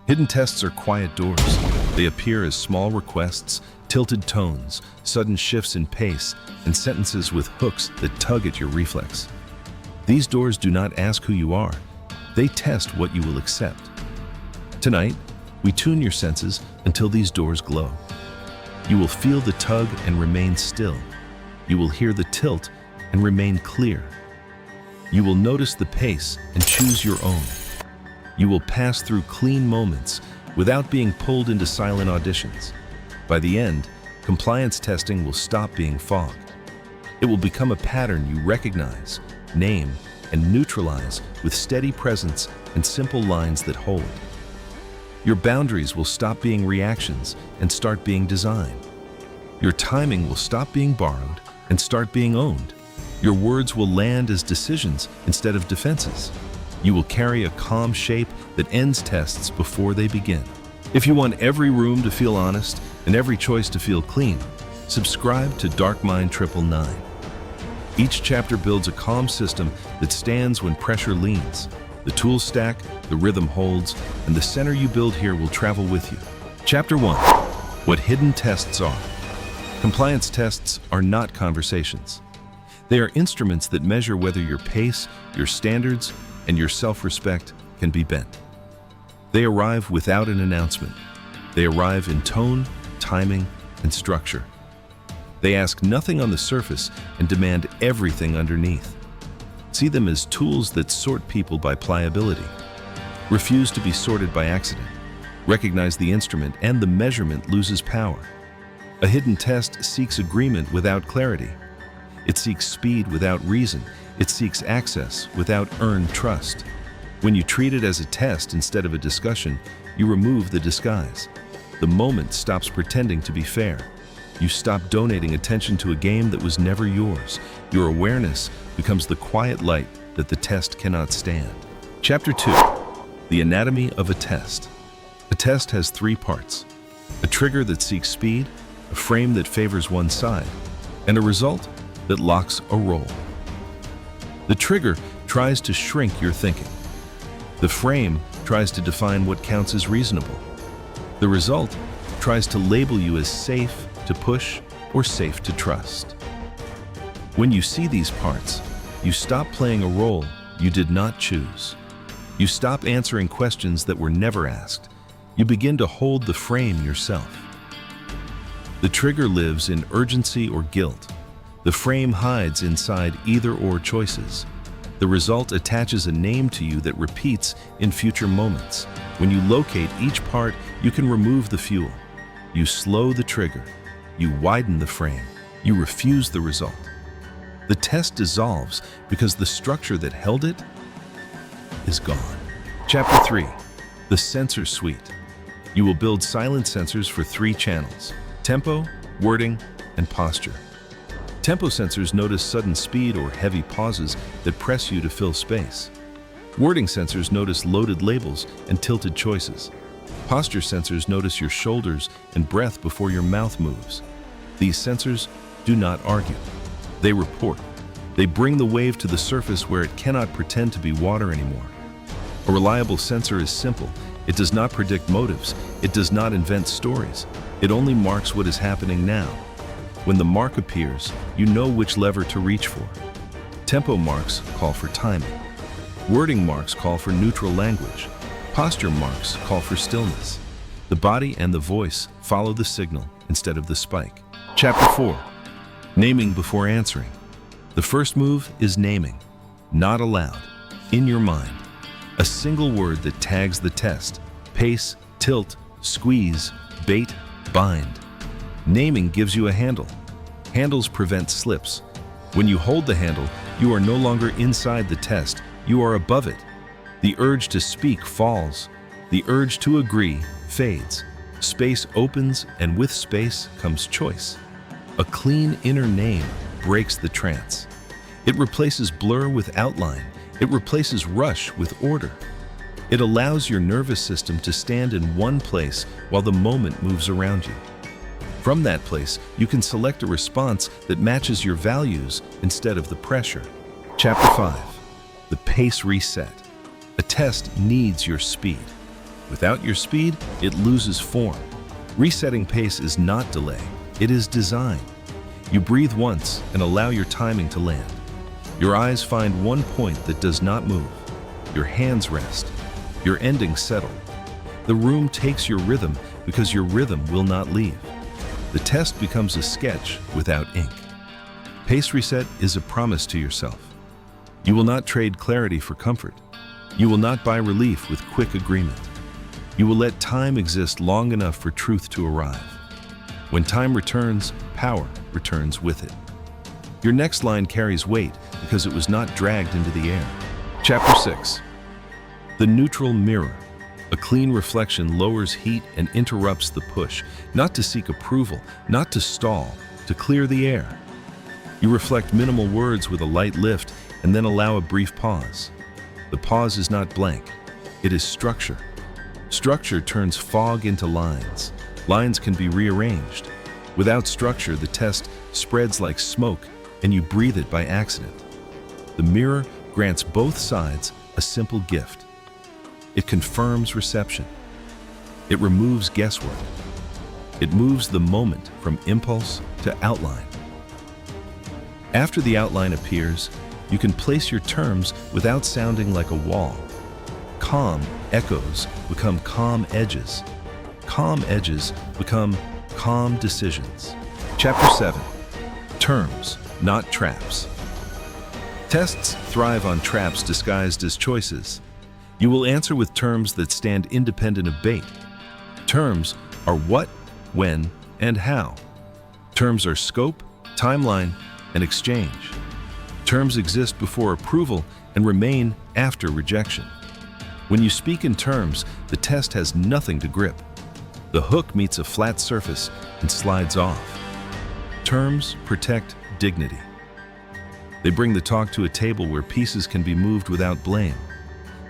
Hidden tests are quiet doors. They appear as small requests, tilted tones, sudden shifts in pace, and sentences with hooks that tug at your reflex. These doors do not ask who you are. They test what you will accept. Tonight, we tune your senses until these doors glow. You will feel the tug and remain still. You will hear the tilt and remain clear. You will notice the pace and choose your own. You will pass through clean moments without being pulled into silent auditions. By the end, compliance testing will stop being fog. It will become a pattern you recognize, name, and neutralize with steady presence and simple lines that hold. Your boundaries will stop being reactions and start being design. Your timing will stop being borrowed and start being owned. Your words will land as decisions instead of defenses. You will carry a calm shape that ends tests before they begin. If you want every room to feel honest and every choice to feel clean, subscribe to Dark Mind 999. Each chapter builds a calm system that stands when pressure leans. The tools stack, the rhythm holds, and the center you build here will travel with you. Chapter 1. What hidden tests are. Compliance tests are not conversations. They are instruments that measure whether your pace, your standards, and your self-respect can be bent. They arrive without an announcement. They arrive in tone, timing, and structure. They ask nothing on the surface and demand everything underneath. See them as tools that sort people by pliability. Refuse to be sorted by accident. Recognize the instrument and the measurement loses power. A hidden test seeks agreement without clarity. It seeks speed without reason. It seeks access without earned trust. When you treat it as a test instead of a discussion, you remove the disguise. The moment stops pretending to be fair. You stop donating attention to a game that was never yours. Your awareness becomes the quiet light that the test cannot stand. Chapter 2. The anatomy of a test. A test has 3 parts: a trigger that seeks speed, a frame that favors one side, and a result that locks a roll. The trigger tries to shrink your thinking. The frame tries to define what counts as reasonable. The result tries to label you as safe to push or safe to trust. When you see these parts, you stop playing a role you did not choose. You stop answering questions that were never asked. You begin to hold the frame yourself. The trigger lives in urgency or guilt. The frame hides inside either-or choices. The result attaches a name to you that repeats in future moments. When you locate each part, you can remove the fuel. You slow the trigger. You widen the frame. You refuse the result. The test dissolves because the structure that held it is gone. Chapter 3. The Sensor Suite. You will build silent sensors for 3 channels: tempo, wording, and posture. Tempo sensors notice sudden speed or heavy pauses that press you to fill space. Wording sensors notice loaded labels and tilted choices. Posture sensors notice your shoulders and breath before your mouth moves. These sensors do not argue. They report. They bring the wave to the surface where it cannot pretend to be water anymore. A reliable sensor is simple. It does not predict motives. It does not invent stories. It only marks what is happening now. When the mark appears, you know which lever to reach for. Tempo marks call for timing. Wording marks call for neutral language. Posture marks call for stillness. The body and the voice follow the signal instead of the spike. Chapter 4. Naming before answering. The first move is naming. Not aloud. In your mind. A single word that tags the test. Pace, tilt, squeeze, bait, bind. Naming gives you a handle. Handles prevent slips. When you hold the handle, you are no longer inside the test, you are above it. The urge to speak falls. The urge to agree fades. Space opens, and with space comes choice. A clean inner name breaks the trance. It replaces blur with outline. It replaces rush with order. It allows your nervous system to stand in one place while the moment moves around you. From that place, you can select a response that matches your values instead of the pressure. Chapter 5. The Pace Reset. A test needs your speed. Without your speed, it loses form. Resetting pace is not delay, it is design. You breathe once and allow your timing to land. Your eyes find one point that does not move. Your hands rest. Your endings settle. The room takes your rhythm because your rhythm will not leave. The test becomes a sketch without ink. Pace reset is a promise to yourself. You will not trade clarity for comfort. You will not buy relief with quick agreement. You will let time exist long enough for truth to arrive. When time returns, power returns with it. Your next line carries weight because it was not dragged into the air. Chapter 6. The neutral mirror. A clean reflection lowers heat and interrupts the push, not to seek approval, not to stall, to clear the air. You reflect minimal words with a light lift and then allow a brief pause. The pause is not blank, it is structure. Structure turns fog into lines. Lines can be rearranged. Without structure, the test spreads like smoke and you breathe it by accident. The mirror grants both sides a simple gift. It confirms reception. It removes guesswork. It moves the moment from impulse to outline. After the outline appears, you can place your terms without sounding like a wall. Calm echoes become calm edges. Calm edges become calm decisions. Chapter 7. Terms, not traps. Tests thrive on traps disguised as choices. You will answer with terms that stand independent of bait. Terms are what, when, and how. Terms are scope, timeline, and exchange. Terms exist before approval and remain after rejection. When you speak in terms, the test has nothing to grip. The hook meets a flat surface and slides off. Terms protect dignity. They bring the talk to a table where pieces can be moved without blame.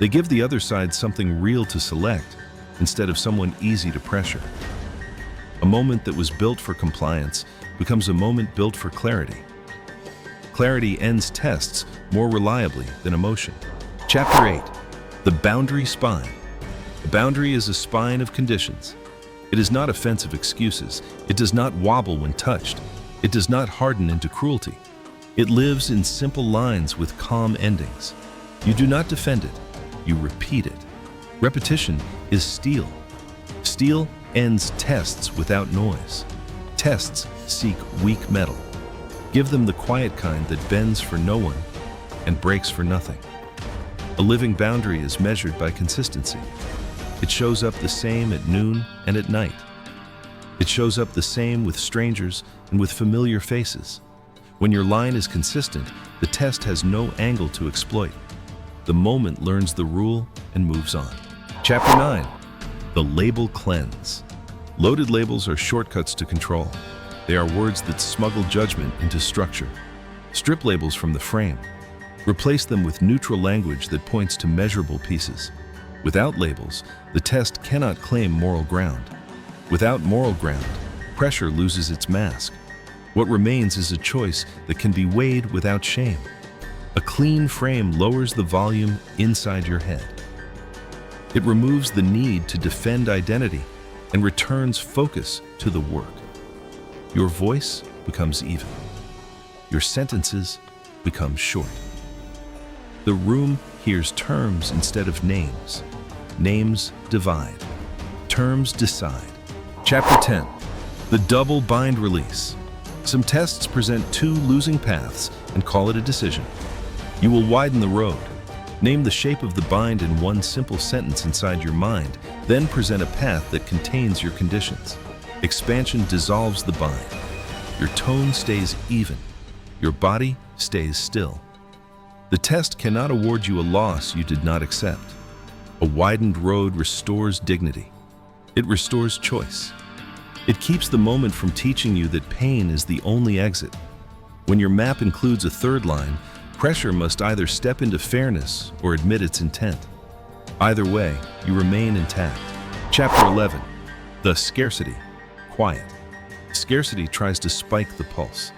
They give the other side something real to select instead of someone easy to pressure. A moment that was built for compliance becomes a moment built for clarity. Clarity ends tests more reliably than emotion. Chapter 8. The boundary spine. A boundary is a spine of conditions. It is not offensive excuses. It does not wobble when touched. It does not harden into cruelty. It lives in simple lines with calm endings. You do not defend it. You repeat it. Repetition is steel. Steel ends tests without noise. Tests seek weak metal. Give them the quiet kind that bends for no one and breaks for nothing. A living boundary is measured by consistency. It shows up the same at noon and at night. It shows up the same with strangers and with familiar faces. When your line is consistent, the test has no angle to exploit. The moment learns the rule and moves on. Chapter 9. The label cleanse. Loaded labels are shortcuts to control. They are words that smuggle judgment into structure. Strip labels from the frame. Replace them with neutral language that points to measurable pieces. Without labels, the test cannot claim moral ground. Without moral ground, pressure loses its mask. What remains is a choice that can be weighed without shame. A clean frame lowers the volume inside your head. It removes the need to defend identity and returns focus to the work. Your voice becomes even. Your sentences become short. The room hears terms instead of names. Names divide. Terms decide. Chapter 10. The double bind release. Some tests present two losing paths and call it a decision. You will widen the road. Name the shape of the bind in one simple sentence inside your mind, then present a path that contains your conditions. Expansion dissolves the bind. Your tone stays even. Your body stays still. The test cannot award you a loss you did not accept. A widened road restores dignity. It restores choice. It keeps the moment from teaching you that pain is the only exit. When your map includes a third line, pressure must either step into fairness or admit its intent. Either way, you remain intact. Chapter 11. The scarcity. Quiet. Scarcity tries to spike the pulse.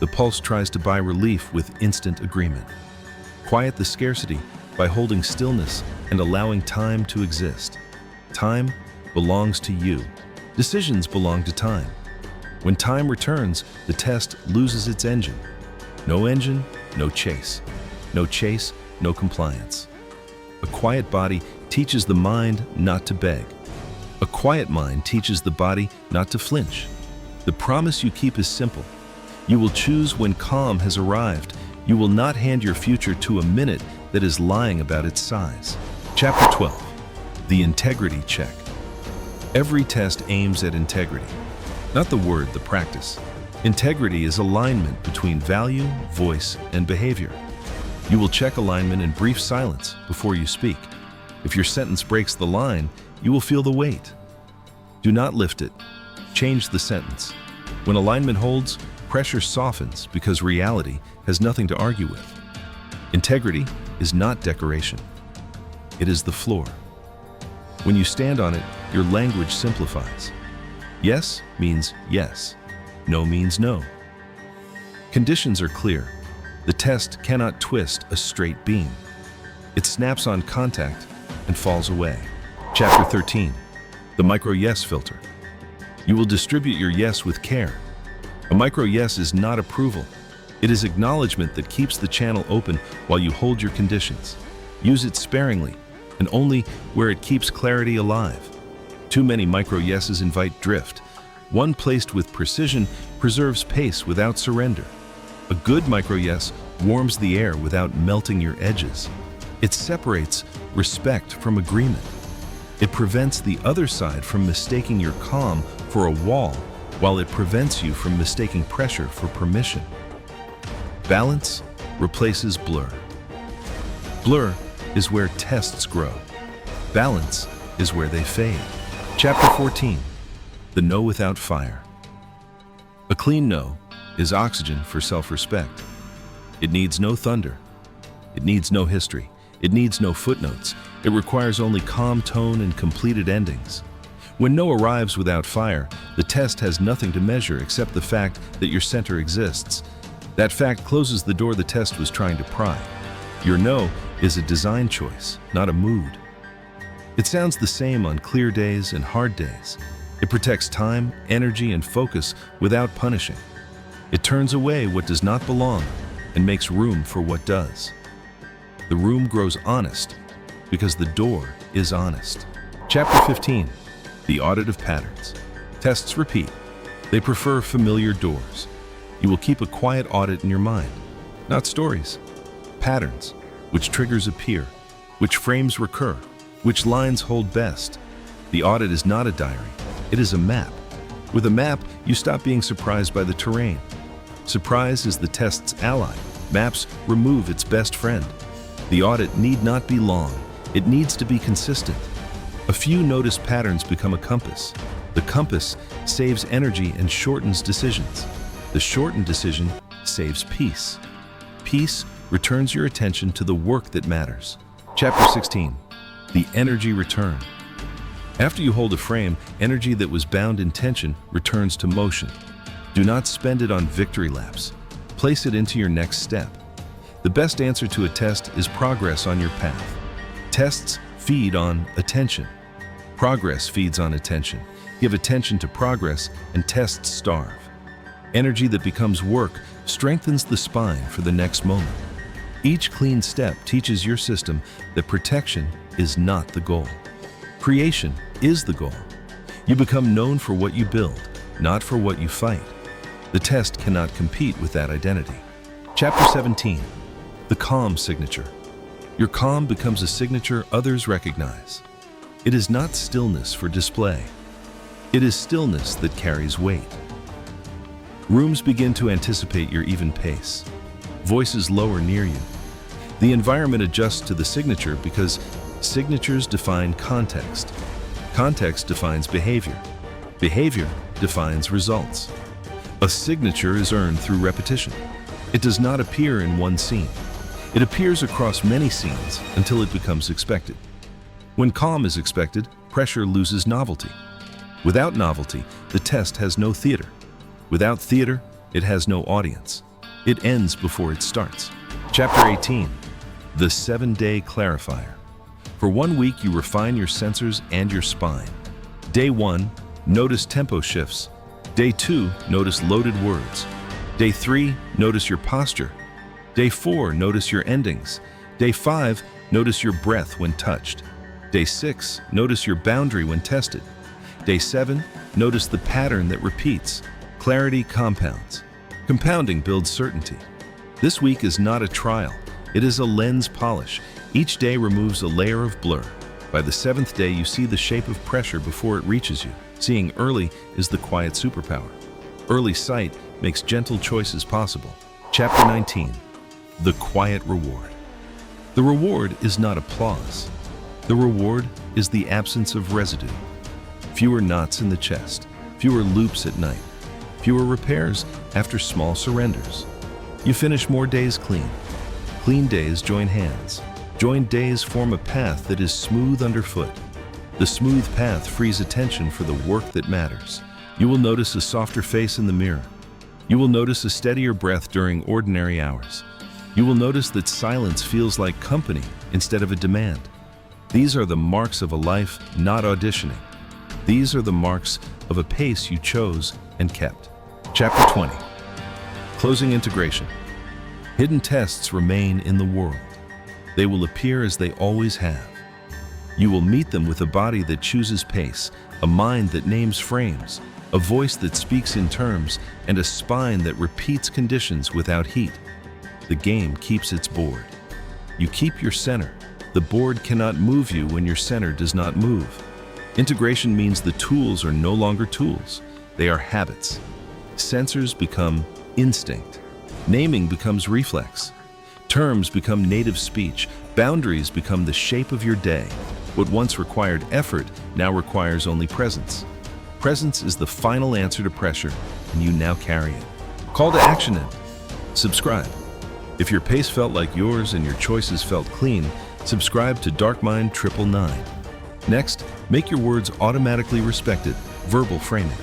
The pulse tries to buy relief with instant agreement. Quiet the scarcity by holding stillness and allowing time to exist. Time belongs to you. Decisions belong to time. When time returns, the test loses its engine. No engine, no chase. No chase, no compliance. A quiet body teaches the mind not to beg. A quiet mind teaches the body not to flinch. The promise you keep is simple. You will choose when calm has arrived. You will not hand your future to a minute that is lying about its size. Chapter 12. The integrity check. Every test aims at integrity. Not the word, the practice. Integrity is alignment between value, voice, and behavior. You will check alignment in brief silence before you speak. If your sentence breaks the line, you will feel the weight. Do not lift it. Change the sentence. When alignment holds, pressure softens because reality has nothing to argue with. Integrity is not decoration. It is the floor. When you stand on it, your language simplifies. Yes means yes. No means no. Conditions are clear. The test cannot twist a straight beam. It snaps on contact and falls away. Chapter 13. The micro yes filter. You will distribute your yes with care. A micro yes is not approval. It is acknowledgement that keeps the channel open while you hold your conditions. Use it sparingly and only where it keeps clarity alive. Too many micro yeses invite drift. One placed with precision preserves pace without surrender. A good micro yes warms the air without melting your edges. It separates respect from agreement. It prevents the other side from mistaking your calm for a wall, while it prevents you from mistaking pressure for permission. Balance replaces blur. Blur is where tests grow. Balance is where they fade. Chapter 14. The no without fire. A clean no is oxygen for self-respect. It needs no thunder. It needs no history. It needs no footnotes. It requires only calm tone and completed endings. When no arrives without fire, the test has nothing to measure except the fact that your center exists. That fact closes the door the test was trying to pry. Your no is a design choice, not a mood. It sounds the same on clear days and hard days. It protects time, energy, and focus without punishing. It turns away what does not belong and makes room for what does. The room grows honest because the door is honest. Chapter 15. The audit of patterns. Tests repeat. They prefer familiar doors. You will keep a quiet audit in your mind, not stories. Patterns, which triggers appear, which frames recur, which lines hold best. The audit is not a diary, it is a map. With a map, you stop being surprised by the terrain. Surprise is the test's ally. Maps remove its best friend. The audit need not be long, it needs to be consistent. A few noticed patterns become a compass. The compass saves energy and shortens decisions. The shortened decision saves peace. Peace returns your attention to the work that matters. Chapter 16. The energy return. After you hold a frame, energy that was bound in tension returns to motion. Do not spend it on victory laps. Place it into your next step. The best answer to a test is progress on your path. Tests feed on attention. Progress feeds on attention. Give attention to progress and tests starve. Energy that becomes work strengthens the spine for the next moment. Each clean step teaches your system that protection is not the goal. Creation is the goal. You become known for what you build, not for what you fight. The test cannot compete with that identity. Chapter 17. The calm signature. Your calm becomes a signature others recognize. It is not stillness for display. It is stillness that carries weight. Rooms begin to anticipate your even pace. Voices lower near you. The environment adjusts to the signature because signatures define context. Context defines behavior. Behavior defines results. A signature is earned through repetition. It does not appear in one scene. It appears across many scenes until it becomes expected. When calm is expected, pressure loses novelty. Without novelty, the test has no theater. Without theater, it has no audience. It ends before it starts. Chapter 18. The 7-day clarifier. For 1 week, you refine your sensors and your spine. Day 1, notice tempo shifts. Day 2, notice loaded words. Day 3, notice your posture. Day 4, notice your endings. Day 5, notice your breath when touched. Day 6, notice your boundary when tested. Day 7, notice the pattern that repeats. Clarity compounds. Compounding builds certainty. This week is not a trial. It is a lens polish. Each day removes a layer of blur. By the 7th day, you see the shape of pressure before it reaches you. Seeing early is the quiet superpower. Early sight makes gentle choices possible. Chapter 19. The quiet reward. The reward is not applause. The reward is the absence of residue. Fewer knots in the chest, fewer loops at night, fewer repairs after small surrenders. You finish more days clean. Clean days join hands. Joined days form a path that is smooth underfoot. The smooth path frees attention for the work that matters. You will notice a softer face in the mirror. You will notice a steadier breath during ordinary hours. You will notice that silence feels like company instead of a demand. These are the marks of a life not auditioning. These are the marks of a pace you chose and kept. Chapter 20. Closing integration. Hidden tests remain in the world. They will appear as they always have. You will meet them with a body that chooses pace, a mind that names frames, a voice that speaks in terms, and a spine that repeats conditions without heat. The game keeps its board. You keep your center. The board cannot move you when your center does not move. Integration means the tools are no longer tools. They are habits. Sensors become instinct. Naming becomes reflex. Terms become native speech. Boundaries become the shape of your day. What once required effort now requires only presence. Presence is the final answer to pressure, and you now carry it. Call to action in. Subscribe. If your pace felt like yours and your choices felt clean, subscribe to Darkmind 999. Next, make your words automatically respected, verbal framing.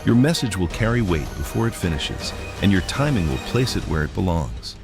Your message will carry weight before it finishes, and your timing will place it where it belongs.